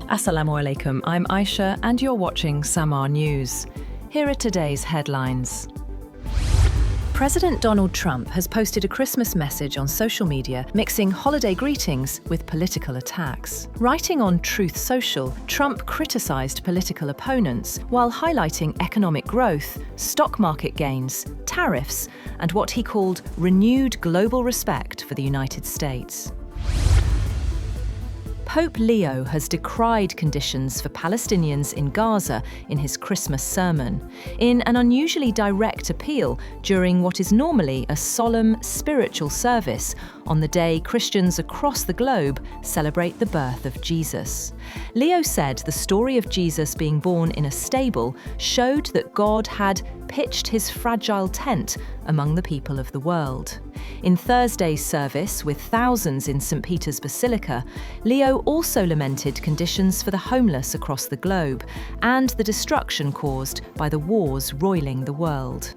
Assalamu alaikum, I'm Aisha and you're watching Samaa News. Here are today's headlines. President Donald Trump has posted a Christmas message on social media mixing holiday greetings with political attacks. Writing on Truth Social, Trump criticized political opponents while highlighting economic growth, stock market gains, tariffs, and what he called renewed global respect for the United States. Pope Leo has decried conditions for Palestinians in Gaza in his Christmas sermon, in an unusually direct appeal during what is normally a solemn spiritual service on the day Christians across the globe celebrate the birth of Jesus. Leo said the story of Jesus being born in a stable showed that God had pitched his fragile tent among the people of the world. In Thursday's service, with thousands in St. Peter's Basilica, Leo also lamented conditions for the homeless across the globe and the destruction caused by the wars roiling the world.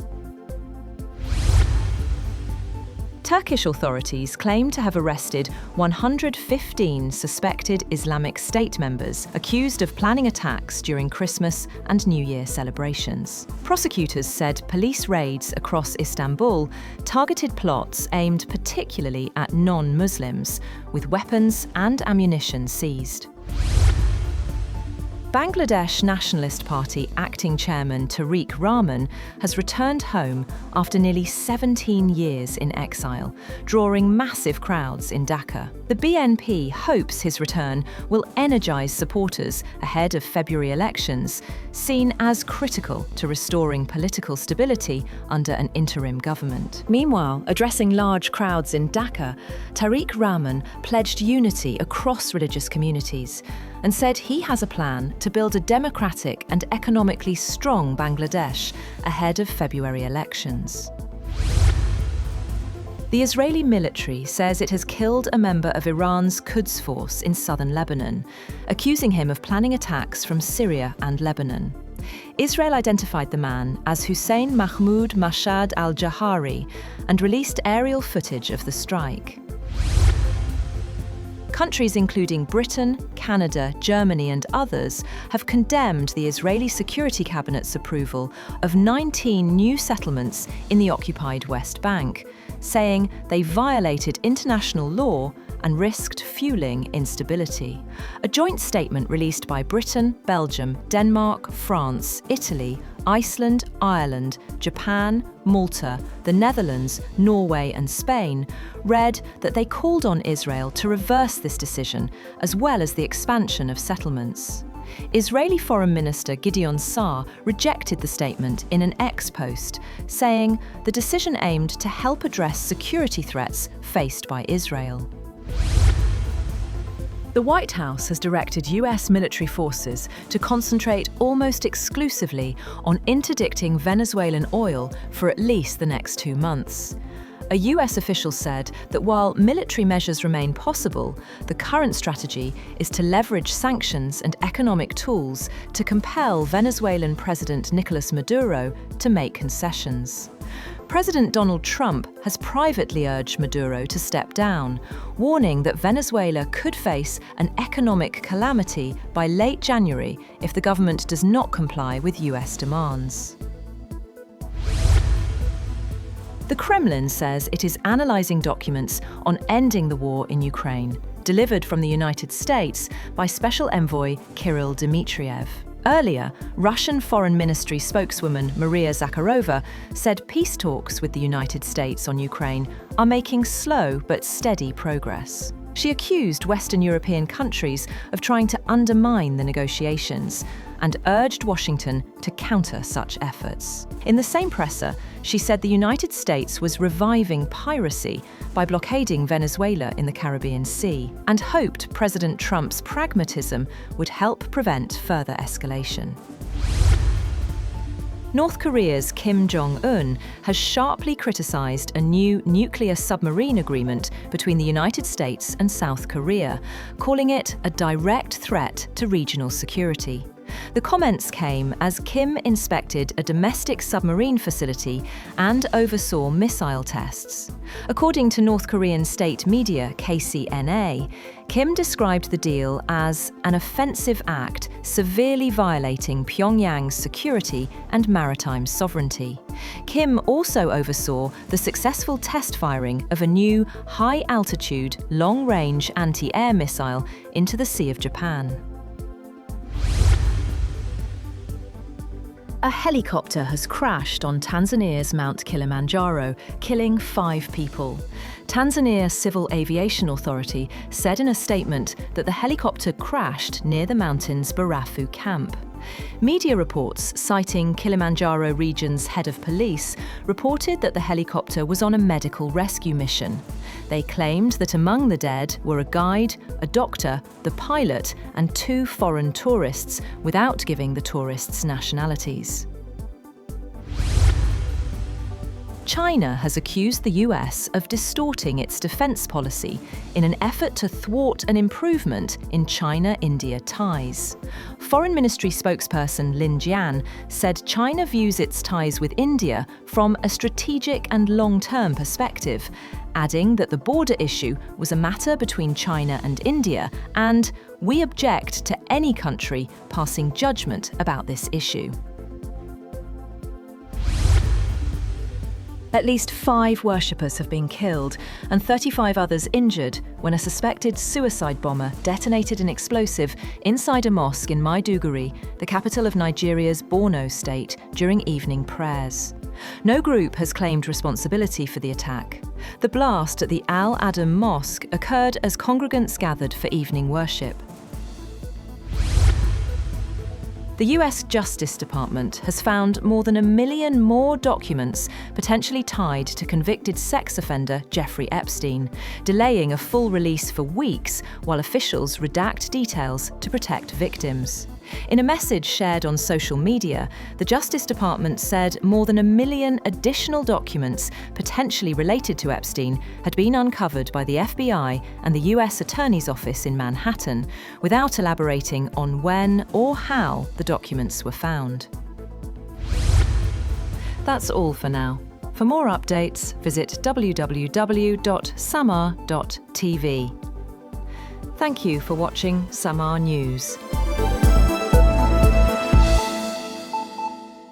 Turkish authorities claim to have arrested 115 suspected Islamic State members accused of planning attacks during Christmas and New Year celebrations. Prosecutors said police raids across Istanbul targeted plots aimed particularly at non-Muslims, with weapons and ammunition seized. Bangladesh Nationalist Party acting chairman Tarique Rahman has returned home after nearly 17 years in exile, drawing massive crowds in Dhaka. The BNP hopes his return will energise supporters ahead of February elections, seen as critical to restoring political stability under an interim government. Meanwhile, addressing large crowds in Dhaka, Tarique Rahman pledged unity across religious communities and said he has a plan to build a democratic and economically strong Bangladesh ahead of February elections. The Israeli military says it has killed a member of Iran's Quds force in southern Lebanon, accusing him of planning attacks from Syria and Lebanon. Israel identified the man as Hussein Mahmoud Mashhad al-Jahari and released aerial footage of the strike. Countries including Britain, Canada, Germany and others have condemned the Israeli Security Cabinet's approval of 19 new settlements in the occupied West Bank, saying they violated international law and risked fueling instability. A joint statement released by Britain, Belgium, Denmark, France, Italy, Iceland, Ireland, Japan, Malta, the Netherlands, Norway and Spain read that they called on Israel to reverse this decision, as well as the expansion of settlements. Israeli Foreign Minister Gideon Saar rejected the statement in an X post, saying the decision aimed to help address security threats faced by Israel. The White House has directed US military forces to concentrate almost exclusively on interdicting Venezuelan oil for at least the next 2 months. A US official said that while military measures remain possible, the current strategy is to leverage sanctions and economic tools to compel Venezuelan President Nicolas Maduro to make concessions. President Donald Trump has privately urged Maduro to step down, warning that Venezuela could face an economic calamity by late January if the government does not comply with US demands. The Kremlin says it is analysing documents on ending the war in Ukraine, delivered from the United States by Special Envoy Kirill Dmitriev. Earlier, Russian Foreign Ministry spokeswoman Maria Zakharova said peace talks with the United States on Ukraine are making slow but steady progress. She accused Western European countries of trying to undermine the negotiations and urged Washington to counter such efforts. In the same presser, she said the United States was reviving piracy by blockading Venezuela in the Caribbean Sea and hoped President Trump's pragmatism would help prevent further escalation. North Korea's Kim Jong-un has sharply criticized a new nuclear submarine agreement between the United States and South Korea, calling it a direct threat to regional security. The comments came as Kim inspected a domestic submarine facility and oversaw missile tests. According to North Korean state media KCNA, Kim described the deal as an offensive act severely violating Pyongyang's security and maritime sovereignty. Kim also oversaw the successful test firing of a new high-altitude, long-range anti-air missile into the Sea of Japan. A helicopter has crashed on Tanzania's Mount Kilimanjaro, killing 5 people. Tanzania Civil Aviation Authority said in a statement that the helicopter crashed near the mountain's Barafu camp. Media reports, citing Kilimanjaro region's head of police, reported that the helicopter was on a medical rescue mission. They claimed that among the dead were a guide, a doctor, the pilot, and 2 foreign tourists, without giving the tourists' nationalities. China has accused the US of distorting its defense policy in an effort to thwart an improvement in China-India ties. Foreign Ministry spokesperson Lin Jian said China views its ties with India from a strategic and long-term perspective, adding that the border issue was a matter between China and India, and "we object to any country passing judgment about this issue." At least 5 worshippers have been killed and 35 others injured when a suspected suicide bomber detonated an explosive inside a mosque in Maiduguri, the capital of Nigeria's Borno state, during evening prayers. No group has claimed responsibility for the attack. The blast at the Al Adam Mosque occurred as congregants gathered for evening worship. The US Justice Department has found more than 1 million more documents potentially tied to convicted sex offender Jeffrey Epstein, delaying a full release for weeks while officials redact details to protect victims. In a message shared on social media, the Justice Department said more than 1 million additional documents potentially related to Epstein had been uncovered by the FBI and the US Attorney's Office in Manhattan, without elaborating on when or how the documents were found. That's all for now. For more updates, visit www.samaa.tv. Thank you for watching Samaa News.